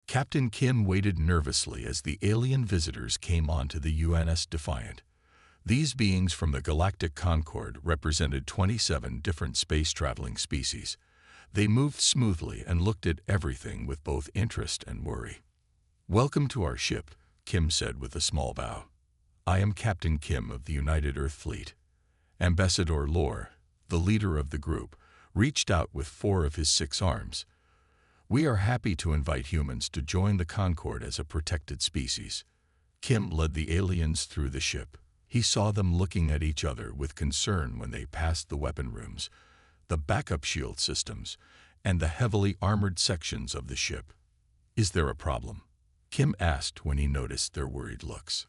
Captain Kim waited nervously as the alien visitors came onto the UNS Defiant. These beings from the Galactic Concord represented 27 different space-traveling species. They moved smoothly and looked at everything with both interest and worry. "Welcome to our ship," Kim said with a small bow. "I am Captain Kim of the United Earth Fleet." Ambassador Lore, the leader of the group, reached out with 4 of his 6 arms. "We are happy to invite humans to join the Concord as a protected species." Kim led the aliens through the ship. He saw them looking at each other with concern when they passed the weapon rooms, the backup shield systems, and the heavily armored sections of the ship. "Is there a problem?" Kim asked when he noticed their worried looks.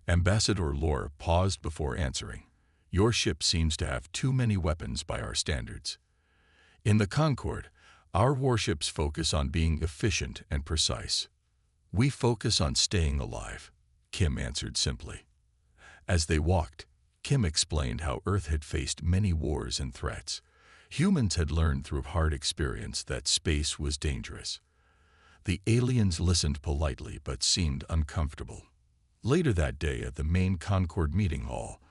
Ambassador Lore paused before answering. "Your ship seems to have too many weapons by our standards. In the Concord, our warships focus on being efficient and precise. We focus on staying alive," Kim answered simply. As they walked, Kim explained how Earth had faced many wars and threats. Humans had learned through hard experience that space was dangerous. The aliens listened politely but seemed uncomfortable. Later that day at the main Concord meeting hall,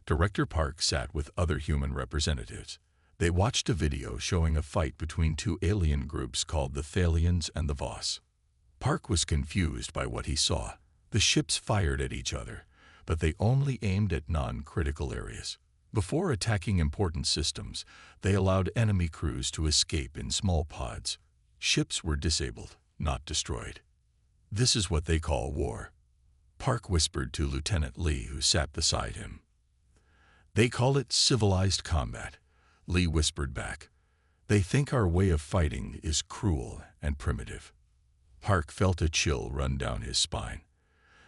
Director Park sat with other human representatives. They watched a video showing a fight between 2 alien groups called the Thalians and the Voss. Park was confused by what he saw. The ships fired at each other, but they only aimed at non-critical areas. Before attacking important systems, they allowed enemy crews to escape in small pods. Ships were disabled, not destroyed. "This is what they call war," Park whispered to Lieutenant Lee, who sat beside him. "They call it civilized combat," Lee whispered back. "They think our way of fighting is cruel and primitive." Park felt a chill run down his spine.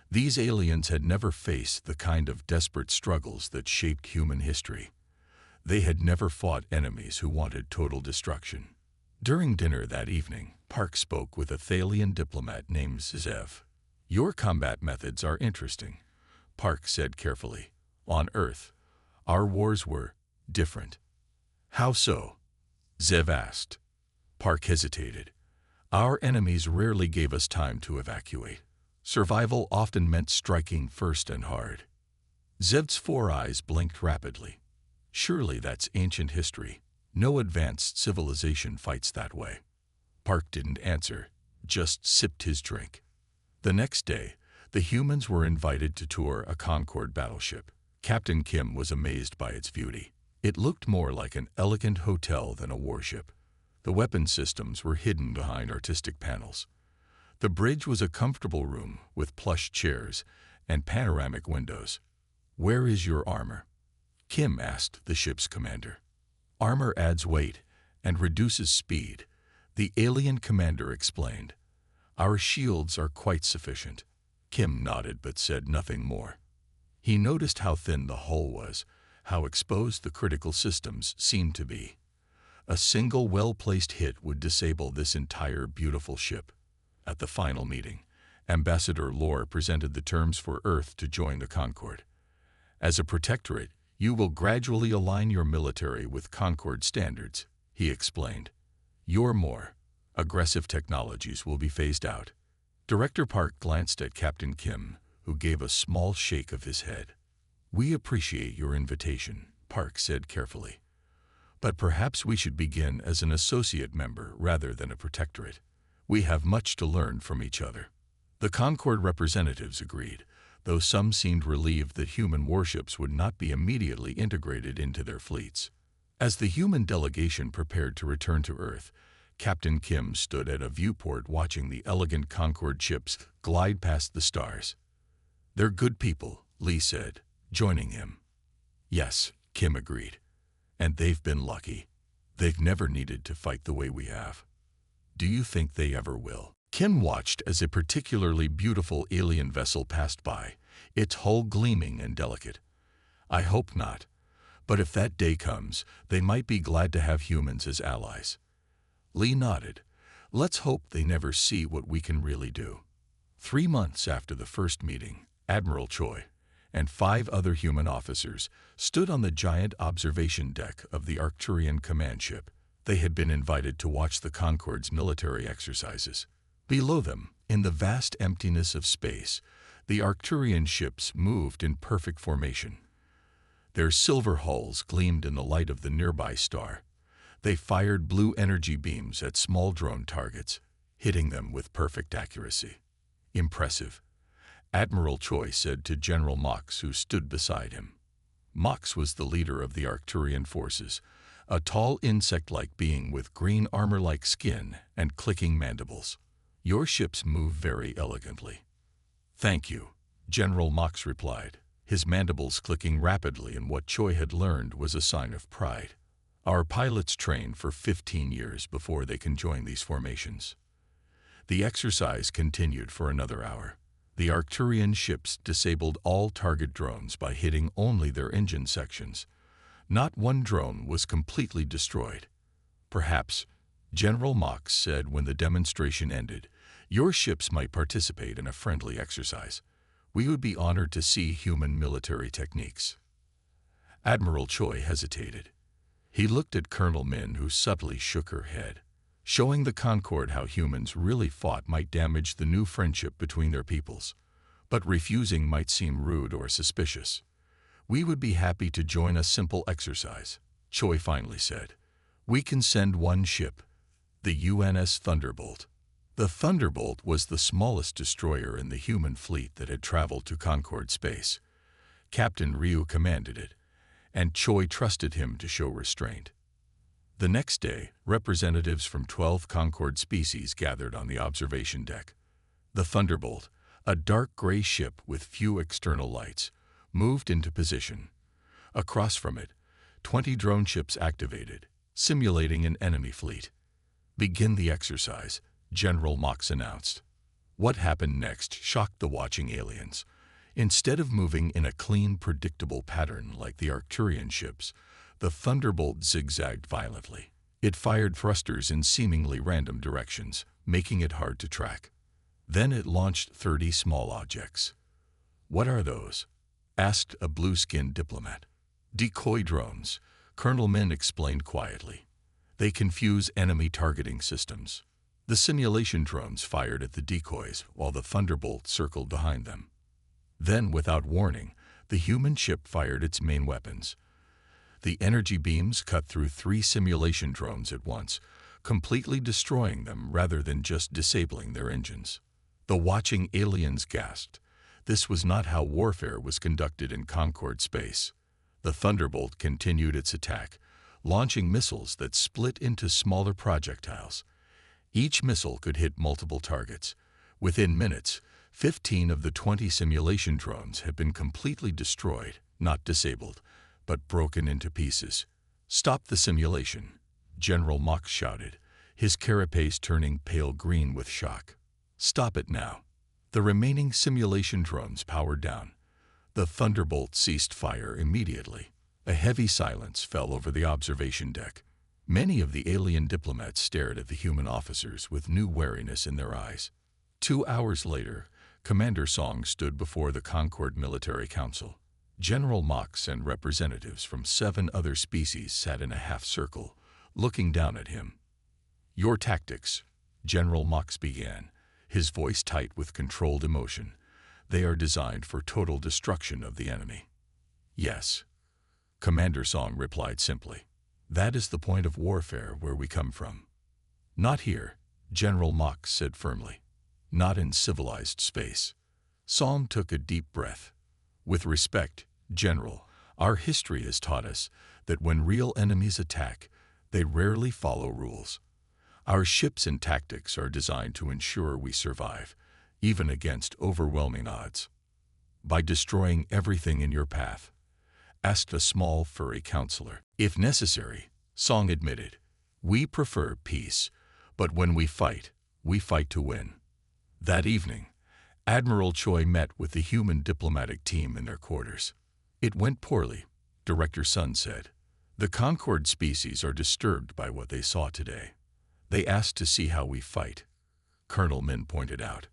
These aliens had never faced the kind of desperate struggles that shaped human history. They had never fought enemies who wanted total destruction. During dinner that evening, Park spoke with a Thalian diplomat named Zev. "Your combat methods are interesting," Park said carefully. "On Earth, our wars were different." "How so?" Zev asked. Park hesitated. "Our enemies rarely gave us time to evacuate. Survival often meant striking first and hard." Zev's 4 eyes blinked rapidly. "Surely that's ancient history. No advanced civilization fights that way." Park didn't answer, just sipped his drink. The next day, the humans were invited to tour a Concord battleship. Captain Kim was amazed by its beauty. It looked more like an elegant hotel than a warship. The weapon systems were hidden behind artistic panels. The bridge was a comfortable room with plush chairs and panoramic windows. "Where is your armor?" Kim asked the ship's commander. "Armor adds weight and reduces speed," the alien commander explained. "Our shields are quite sufficient." Kim nodded but said nothing more. He noticed how thin the hull was, how exposed the critical systems seemed to be. A single well-placed hit would disable this entire beautiful ship. At the final meeting, Ambassador Lore presented the terms for Earth to join the Concord. "As a protectorate, you will gradually align your military with Concord standards," he explained. "Your more aggressive technologies will be phased out." Director Park glanced at Captain Kim, who gave a small shake of his head. "We appreciate your invitation," Park said carefully. "But perhaps we should begin as an associate member rather than a protectorate. We have much to learn from each other." The Concord representatives agreed, though some seemed relieved that human warships would not be immediately integrated into their fleets. As the human delegation prepared to return to Earth, Captain Kim stood at a viewport watching the elegant Concord ships glide past the stars. "They're good people," Lee said, joining him. "Yes," Kim agreed. "And they've been lucky. They've never needed to fight the way we have. Do you think they ever will?" Kim watched as a particularly beautiful alien vessel passed by, its hull gleaming and delicate. "I hope not. But if that day comes, they might be glad to have humans as allies." Lee nodded. "Let's hope they never see what we can really do." 3 months after the first meeting, Admiral Choi and 5 other human officers stood on the giant observation deck of the Arcturian command ship. They had been invited to watch the Concord's military exercises. Below them, in the vast emptiness of space, the Arcturian ships moved in perfect formation. Their silver hulls gleamed in the light of the nearby star. They fired blue energy beams at small drone targets, hitting them with perfect accuracy. Impressive, Admiral Choi said to General Mox, who stood beside him. Mox was the leader of the Arcturian forces, a tall insect-like being with green armor-like skin and clicking mandibles. Your ships move very elegantly. Thank you, General Mox replied, his mandibles clicking rapidly in what Choi had learned was a sign of pride. Our pilots train for 15 years before they can join these formations. The exercise continued for another hour. The Arcturian ships disabled all target drones by hitting only their engine sections. Not one drone was completely destroyed. Perhaps, General Mox said when the demonstration ended, your ships might participate in a friendly exercise. We would be honored to see human military techniques. Admiral Choi hesitated. He looked at Colonel Min, who subtly shook her head. Showing the Concorde how humans really fought might damage the new friendship between their peoples, but refusing might seem rude or suspicious. We would be happy to join a simple exercise, Choi finally said. We can send one ship, the UNS Thunderbolt. The Thunderbolt was the smallest destroyer in the human fleet that had traveled to Concorde space. Captain Ryu commanded it, and Choi trusted him to show restraint. The next day, representatives from 12 Concorde species gathered on the observation deck. The Thunderbolt, a dark gray ship with few external lights, moved into position. Across from it, 20 drone ships activated, simulating an enemy fleet. Begin the exercise, General Mox announced. What happened next shocked the watching aliens. Instead of moving in a clean, predictable pattern like the Arcturian ships, the Thunderbolt zigzagged violently. It fired thrusters in seemingly random directions, making it hard to track. Then it launched 30 small objects. What are those? Asked a blue-skinned diplomat. Decoy drones, Colonel Min explained quietly. They confuse enemy targeting systems. The simulation drones fired at the decoys while the Thunderbolt circled behind them. Then, without warning, the human ship fired its main weapons. The energy beams cut through 3 simulation drones at once, completely destroying them rather than just disabling their engines. The watching aliens gasped. This was not how warfare was conducted in Concorde space. The Thunderbolt continued its attack, launching missiles that split into smaller projectiles. Each missile could hit multiple targets. Within minutes, 15 of the 20 simulation drones had been completely destroyed, not disabled, but broken into pieces. Stop the simulation, General Mox shouted, his carapace turning pale green with shock. Stop it now. The remaining simulation drones powered down. The Thunderbolt ceased fire immediately. A heavy silence fell over the observation deck. Many of the alien diplomats stared at the human officers with new wariness in their eyes. 2 hours later, Commander Song stood before the Concorde Military Council. General Mox and representatives from 7 other species sat in a half-circle, looking down at him. Your tactics, General Mox began, his voice tight with controlled emotion. They are designed for total destruction of the enemy. Yes, Commander Song replied simply. That is the point of warfare where we come from. Not here, General Mox said firmly. Not in civilized space. Song took a deep breath. With respect, General, our history has taught us that when real enemies attack, they rarely follow rules. Our ships and tactics are designed to ensure we survive, even against overwhelming odds. By destroying everything in your path, asked a small, furry counselor. If necessary, Song admitted, we prefer peace, but when we fight to win. That evening, Admiral Choi met with the human diplomatic team in their quarters. It went poorly, Director Sun said. The Concorde species are disturbed by what they saw today. They asked to see how we fight, Colonel Min pointed out,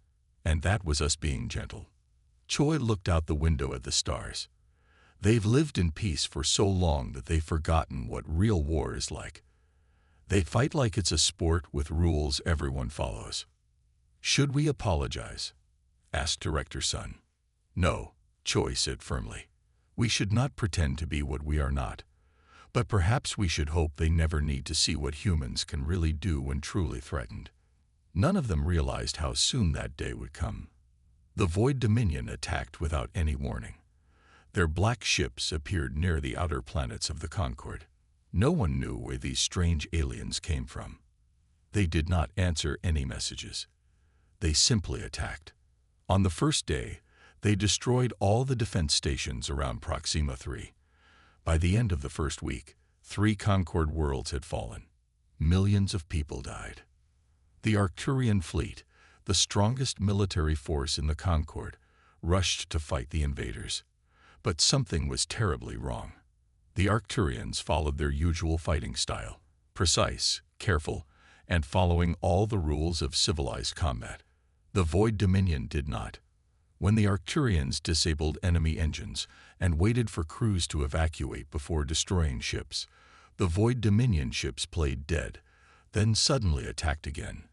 and that was us being gentle. Choi looked out the window at the stars. They've lived in peace for so long that they've forgotten what real war is like. They fight like it's a sport with rules everyone follows. "Should we apologize?" asked Director Sun. "No," Choi said firmly. "We should not pretend to be what we are not. But perhaps we should hope they never need to see what humans can really do when truly threatened." None of them realized how soon that day would come. The Void Dominion attacked without any warning. Their black ships appeared near the outer planets of the Concord. No one knew where these strange aliens came from. They did not answer any messages. They simply attacked. On the first day, they destroyed all the defense stations around Proxima 3. By the end of the first week, 3 Concord worlds had fallen. Millions of people died. The Arcturian fleet, the strongest military force in the Concord, rushed to fight the invaders. But something was terribly wrong. The Arcturians followed their usual fighting style, precise, careful, and following all the rules of civilized combat. The Void Dominion did not. When the Arcturians disabled enemy engines and waited for crews to evacuate before destroying ships, the Void Dominion ships played dead, then suddenly attacked again.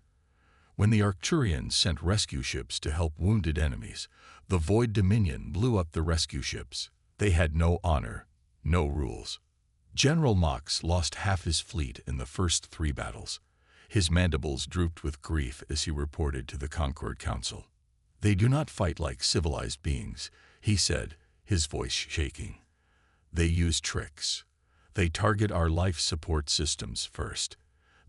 When the Arcturians sent rescue ships to help wounded enemies, the Void Dominion blew up the rescue ships. They had no honor, no rules. General Mox lost half his fleet in the first 3 battles. His mandibles drooped with grief as he reported to the Concord Council. "They do not fight like civilized beings," he said, his voice shaking. "They use tricks. They target our life support systems first.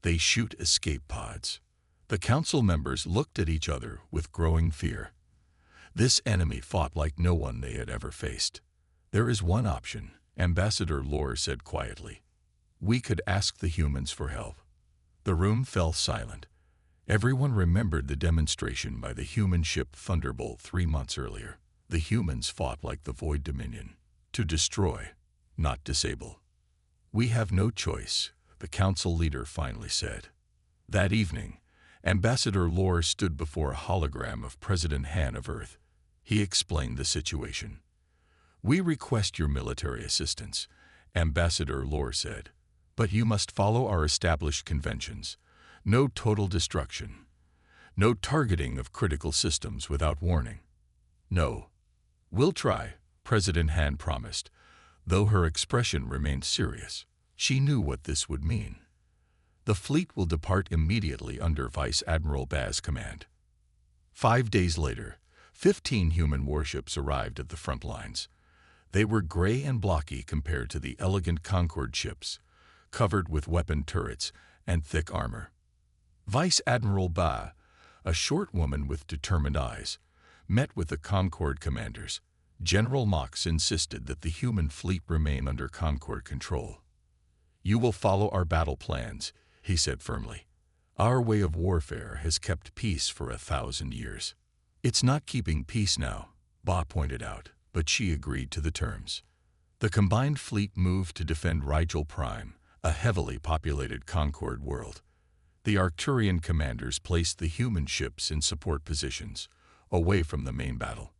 They shoot escape pods." The council members looked at each other with growing fear. This enemy fought like no one they had ever faced. "There is one option," Ambassador Lore said quietly. "We could ask the humans for help." The room fell silent. Everyone remembered the demonstration by the human ship Thunderbolt 3 months earlier. The humans fought like the Void Dominion, to destroy, not disable. "We have no choice," the council leader finally said. That evening, Ambassador Lore stood before a hologram of President Han of Earth. He explained the situation. "We request your military assistance," Ambassador Lore said. "But you must follow our established conventions. No total destruction. No targeting of critical systems without warning." "No. We'll try," President Han promised, though her expression remained serious. She knew what this would mean. "The fleet will depart immediately under Vice Admiral Ba's command." 5 days later, 15 human warships arrived at the front lines. They were gray and blocky compared to the elegant Concord ships, covered with weapon turrets and thick armor. Vice Admiral Ba, a short woman with determined eyes, met with the Concord commanders. General Mox insisted that the human fleet remain under Concord control. "You will follow our battle plans," he said firmly. "Our way of warfare has kept peace for 1,000 years. "It's not keeping peace now," Ba pointed out, but she agreed to the terms. The combined fleet moved to defend Rigel Prime, a heavily populated Concord world. The Arcturian commanders placed the human ships in support positions, away from the main battle.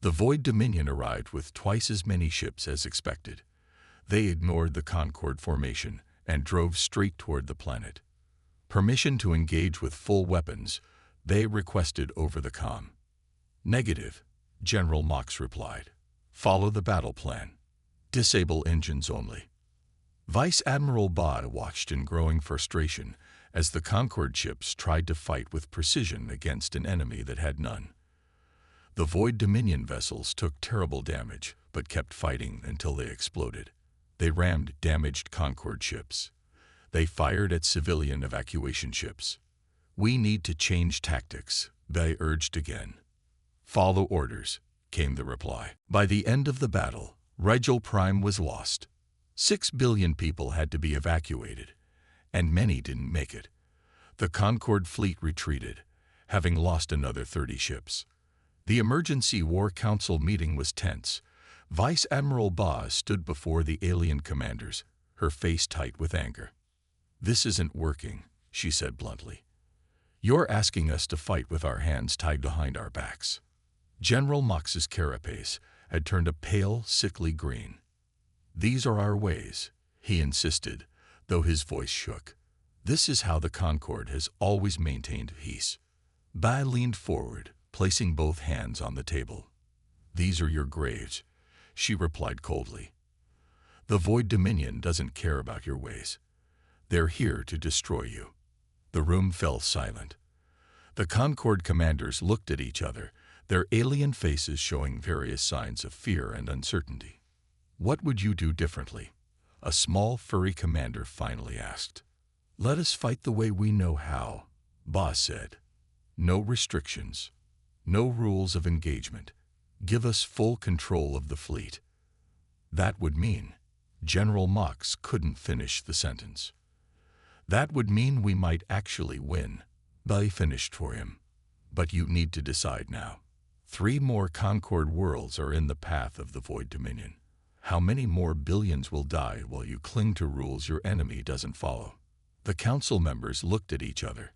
The Void Dominion arrived with twice as many ships as expected. They ignored the Concord formation and drove straight toward the planet. Permission to engage with full weapons, they requested over the comm. "Negative," General Mox replied. "Follow the battle plan. Disable engines only." Vice Admiral Ba watched in growing frustration as the Concord ships tried to fight with precision against an enemy that had none. The Void Dominion vessels took terrible damage, but kept fighting until they exploded. They rammed damaged Concord ships. They fired at civilian evacuation ships. "We need to change tactics," they urged again. "Follow orders," came the reply. By the end of the battle, Rigel Prime was lost. 6 billion people had to be evacuated, and many didn't make it. The Concord fleet retreated, having lost another 30 ships. The Emergency War Council meeting was tense. Vice Admiral Ba stood before the alien commanders, her face tight with anger. "This isn't working," she said bluntly. "You're asking us to fight with our hands tied behind our backs." General Mox's carapace had turned a pale, sickly green. "These are our ways," he insisted, though his voice shook. "This is how the Concord has always maintained peace. Bai leaned forward, placing both hands on the table. "These are your graves," she replied coldly. "The Void Dominion doesn't care about your ways. They're here to destroy you." The room fell silent. The Concord commanders looked at each other, their alien faces showing various signs of fear and uncertainty. "What would you do differently?" a small furry commander finally asked. "Let us fight the way we know how," Ba said. "No restrictions, no rules of engagement. Give us full control of the fleet." That would mean General Mox couldn't finish the sentence. "That would mean we might actually win," Bai finished for him. "But you need to decide now. 3 more Concord worlds are in the path of the Void Dominion. How many more billions will die while you cling to rules your enemy doesn't follow?" The council members looked at each other.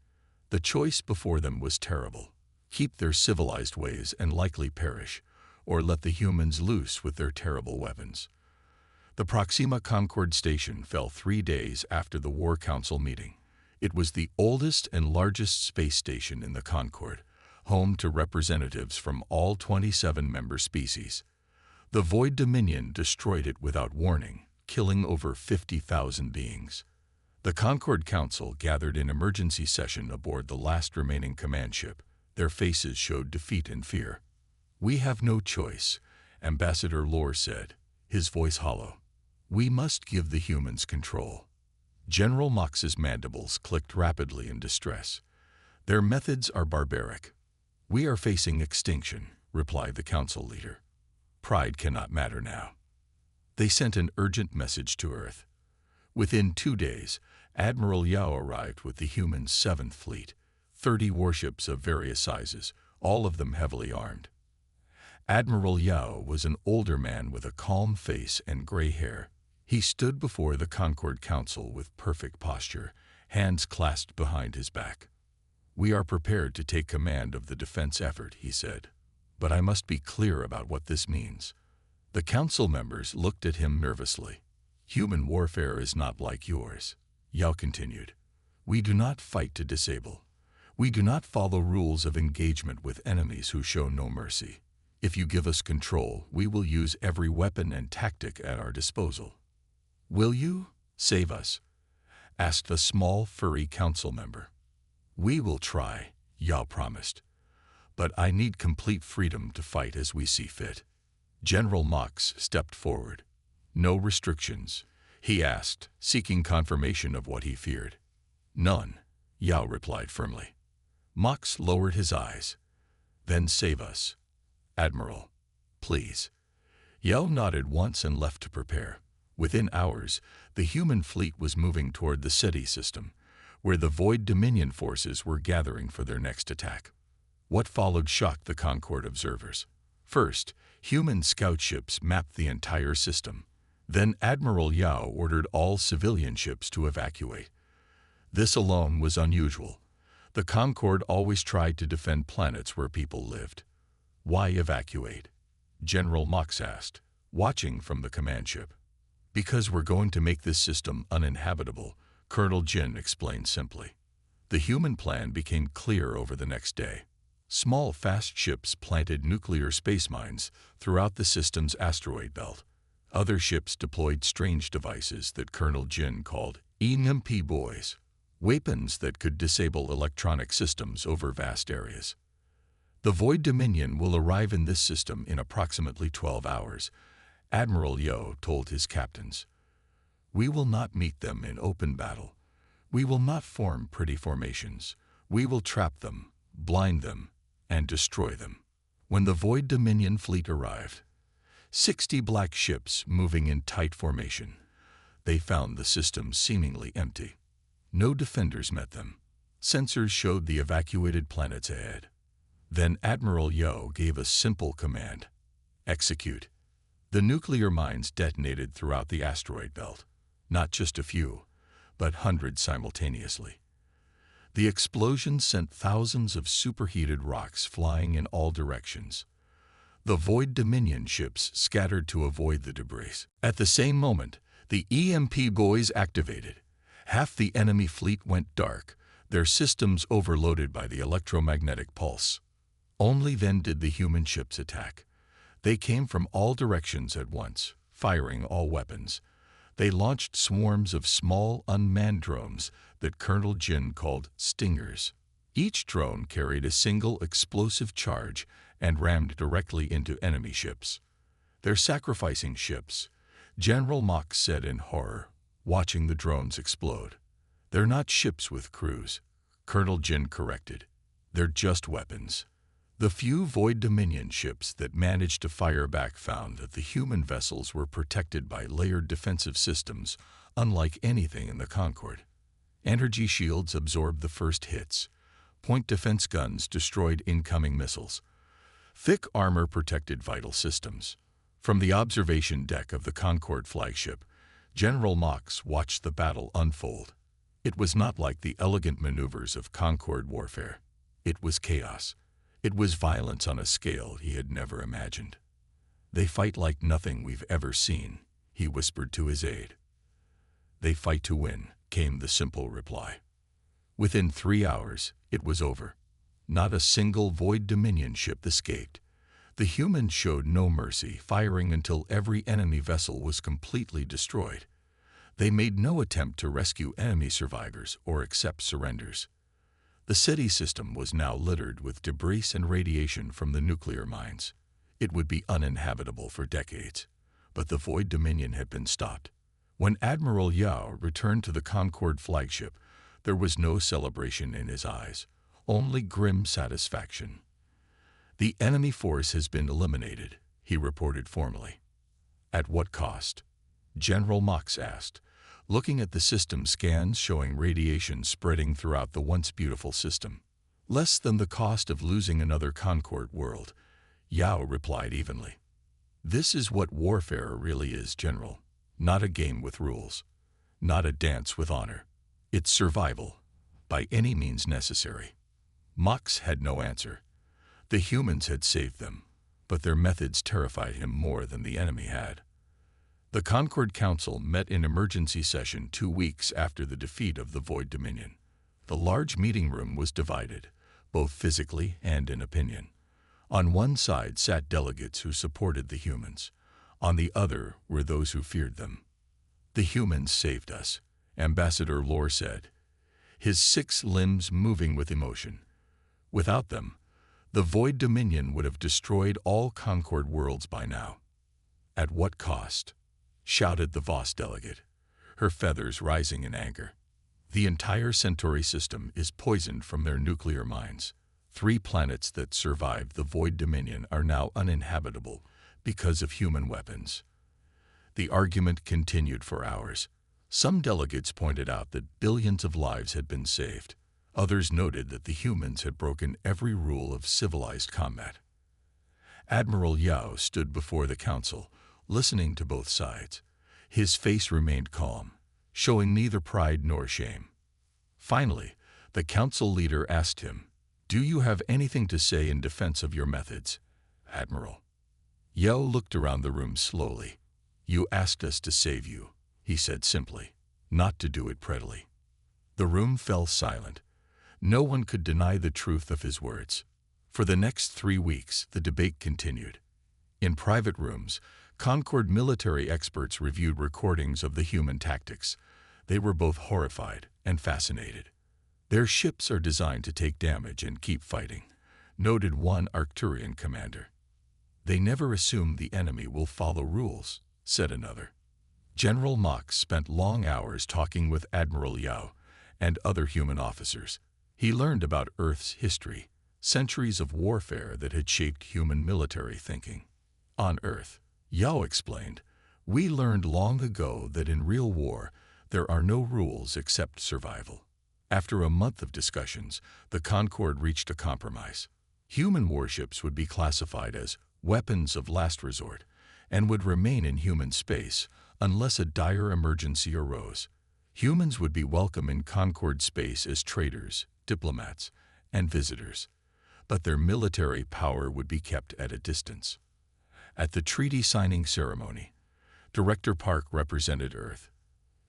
The choice before them was terrible. Keep their civilized ways and likely perish, or let the humans loose with their terrible weapons. The Proxima Concord station fell 3 days after the War Council meeting. It was the oldest and largest space station in the Concord, home to representatives from all 27 member species. The Void Dominion destroyed it without warning, killing over 50,000 beings. The Concord Council gathered in emergency session aboard the last remaining command ship. Their faces showed defeat and fear. "We have no choice," Ambassador Lore said, his voice hollow. "We must give the humans control." General Mox's mandibles clicked rapidly in distress. "Their methods are barbaric." "We are facing extinction," replied the council leader. "Pride cannot matter now." They sent an urgent message to Earth. Within 2 days, Admiral Yao arrived with the humans' 7th Fleet, 30 warships of various sizes, all of them heavily armed. Admiral Yao was an older man with a calm face and gray hair. He stood before the Concord Council with perfect posture, hands clasped behind his back. "We are prepared to take command of the defense effort," he said. "But I must be clear about what this means." The council members looked at him nervously. "Human warfare is not like yours," Yao continued. "We do not fight to disable. We do not follow rules of engagement with enemies who show no mercy. If you give us control, we will use every weapon and tactic at our disposal." "Will you save us?" asked a small furry council member. "We will try," Yao promised. "But I need complete freedom to fight as we see fit." General Mox stepped forward. "No restrictions?" he asked, seeking confirmation of what he feared. "None," Yao replied firmly. Mox lowered his eyes. "Then save us, Admiral, please." Yao nodded once and left to prepare. Within hours, the human fleet was moving toward the SETI system, where the Void Dominion forces were gathering for their next attack. What followed shocked the Concord observers. First, human scout ships mapped the entire system. Then Admiral Yao ordered all civilian ships to evacuate. This alone was unusual. The Concord always tried to defend planets where people lived. "Why evacuate?" General Mox asked, watching from the command ship. "Because we're going to make this system uninhabitable," Colonel Jin explained simply. The human plan became clear over the next day. Small, fast ships planted nuclear space mines throughout the system's asteroid belt. Other ships deployed strange devices that Colonel Jin called EMP buoys, weapons that could disable electronic systems over vast areas. "The Void Dominion will arrive in this system in approximately 12 hours, Admiral Yao told his captains. "We will not meet them in open battle. We will not form pretty formations. We will trap them, blind them, and destroy them." When the Void Dominion fleet arrived, 60 black ships moving in tight formation, they found the system seemingly empty. No defenders met them. Sensors showed the evacuated planets ahead. Then Admiral Yao gave a simple command: execute. The nuclear mines detonated throughout the asteroid belt, not just a few, but hundreds simultaneously. The explosion sent thousands of superheated rocks flying in all directions. The Void Dominion ships scattered to avoid the debris. At the same moment, the EMP buoys activated. Half the enemy fleet went dark, their systems overloaded by the electromagnetic pulse. Only then did the human ships attack. They came from all directions at once, firing all weapons. They launched swarms of small, unmanned drones that Colonel Jin called stingers. Each drone carried a single explosive charge and rammed directly into enemy ships. "They're sacrificing ships," General Mox said in horror, watching the drones explode. "They're not ships with crews," Colonel Jin corrected. "They're just weapons." The few Void Dominion ships that managed to fire back found that the human vessels were protected by layered defensive systems, unlike anything in the Concorde. Energy shields absorbed the first hits. Point defense guns destroyed incoming missiles. Thick armor protected vital systems. From the observation deck of the Concorde flagship, General Mox watched the battle unfold. It was not like the elegant maneuvers of Concorde warfare. It was chaos. It was violence on a scale he had never imagined. "They fight like nothing we've ever seen," he whispered to his aide. "They fight to win," came the simple reply. Within 3 hours, it was over. Not a single Void Dominion ship escaped. The humans showed no mercy, firing until every enemy vessel was completely destroyed. They made no attempt to rescue enemy survivors or accept surrenders. The city system was now littered with debris and radiation from the nuclear mines. It would be uninhabitable for decades, but the Void Dominion had been stopped. When Admiral Yao returned to the Concorde flagship, there was no celebration in his eyes, only grim satisfaction. "The enemy force has been eliminated," he reported formally. "At what cost?" General Mox asked, looking at the system scans showing radiation spreading throughout the once beautiful system. "Less than the cost of losing another Concorde world," Yao replied evenly. "This is what warfare really is, General. Not a game with rules. Not a dance with honor. It's survival, by any means necessary." Mox had no answer. The humans had saved them, but their methods terrified him more than the enemy had. The Concorde Council met in emergency session 2 weeks after the defeat of the Void Dominion. The large meeting room was divided, both physically and in opinion. On one side sat delegates who supported the humans. On the other were those who feared them. "The humans saved us," Ambassador Lore said, his 6 limbs moving with emotion. "Without them, the Void Dominion would have destroyed all Concorde worlds by now." "At what cost?" shouted the Voss delegate, her feathers rising in anger. "The entire Centauri system is poisoned from their nuclear mines. 3 planets that survived the Void Dominion are now uninhabitable because of human weapons." The argument continued for hours. Some delegates pointed out that billions of lives had been saved. Others noted that the humans had broken every rule of civilized combat. Admiral Yao stood before the council, listening to both sides. His face remained calm, showing neither pride nor shame. Finally, the council leader asked him, "Do you have anything to say in defense of your methods, Admiral?" Yao looked around the room slowly. "You asked us to save you," he said simply, "not to do it prettily." The room fell silent. No one could deny the truth of his words. For the next 3 weeks, the debate continued. In private rooms, Concorde military experts reviewed recordings of the human tactics. They were both horrified and fascinated. "Their ships are designed to take damage and keep fighting," noted one Arcturian commander. "They never assume the enemy will follow rules," said another. General Mox spent long hours talking with Admiral Yao and other human officers. He learned about Earth's history, centuries of warfare that had shaped human military thinking. On Earth, Yao explained, "We learned long ago that in real war, there are no rules except survival." After a month of discussions, the Concorde reached a compromise. Human warships would be classified as weapons of last resort and would remain in human space unless a dire emergency arose. Humans would be welcome in Concorde space as traders, diplomats, and visitors, but their military power would be kept at a distance. At the treaty signing ceremony, Director Park represented Earth.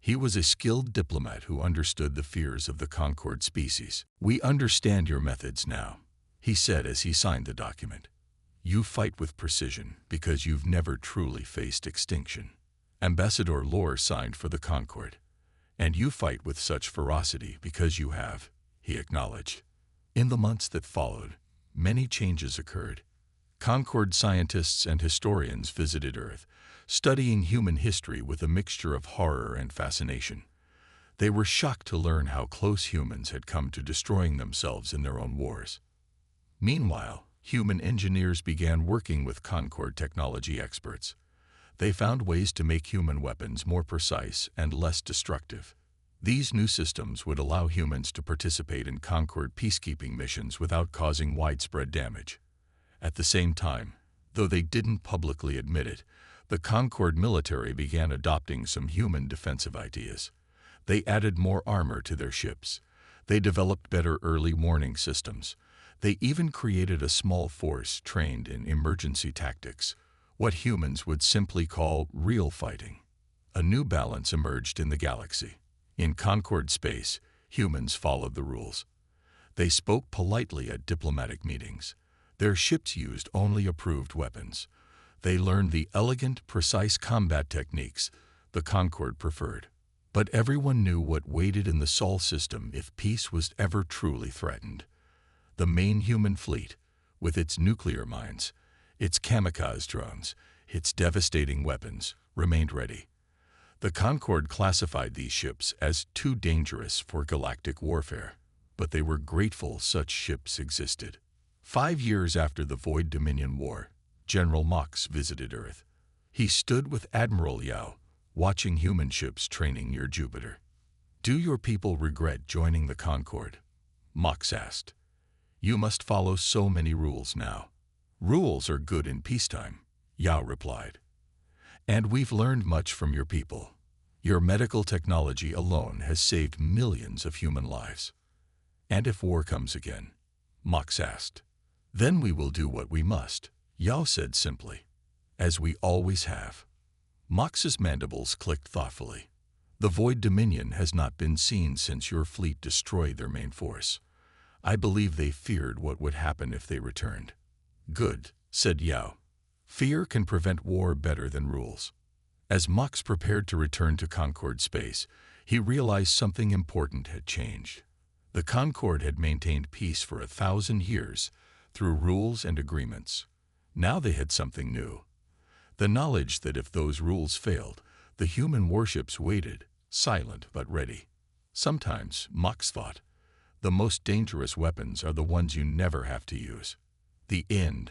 He was a skilled diplomat who understood the fears of the Concord species. "We understand your methods now," he said as he signed the document. "You fight with precision because you've never truly faced extinction." Ambassador Lore signed for the Concord. "And you fight with such ferocity because you have," he acknowledged. In the months that followed, many changes occurred. Concord scientists and historians visited Earth, studying human history with a mixture of horror and fascination. They were shocked to learn how close humans had come to destroying themselves in their own wars. Meanwhile, human engineers began working with Concord technology experts. They found ways to make human weapons more precise and less destructive. These new systems would allow humans to participate in Concord peacekeeping missions without causing widespread damage. At the same time, though they didn't publicly admit it, the Concord military began adopting some human defensive ideas. They added more armor to their ships. They developed better early warning systems. They even created a small force trained in emergency tactics, what humans would simply call real fighting. A new balance emerged in the galaxy. In Concord space, humans followed the rules. They spoke politely at diplomatic meetings. Their ships used only approved weapons. They learned the elegant, precise combat techniques the Concord preferred. But everyone knew what waited in the Sol system if peace was ever truly threatened. The main human fleet, with its nuclear mines, its kamikaze drones, its devastating weapons, remained ready. The Concord classified these ships as too dangerous for galactic warfare, but they were grateful such ships existed. 5 years after the Void Dominion War, General Mox visited Earth. He stood with Admiral Yao, watching human ships training near Jupiter. "Do your people regret joining the Concord?" Mox asked. "You must follow so many rules now." "Rules are good in peacetime," Yao replied. "And we've learned much from your people. Your medical technology alone has saved millions of human lives." "And if war comes again?" Mox asked. "Then we will do what we must," Yao said simply. "As we always have." Mox's mandibles clicked thoughtfully. "The Void Dominion has not been seen since your fleet destroyed their main force. I believe they feared what would happen if they returned." "Good," said Yao. "Fear can prevent war better than rules." As Mox prepared to return to Concord space, he realized something important had changed. The Concord had maintained peace for 1,000 years through rules and agreements. Now they had something new. The knowledge that if those rules failed, the human warships waited, silent but ready. Sometimes, Mox thought, the most dangerous weapons are the ones you never have to use. The end.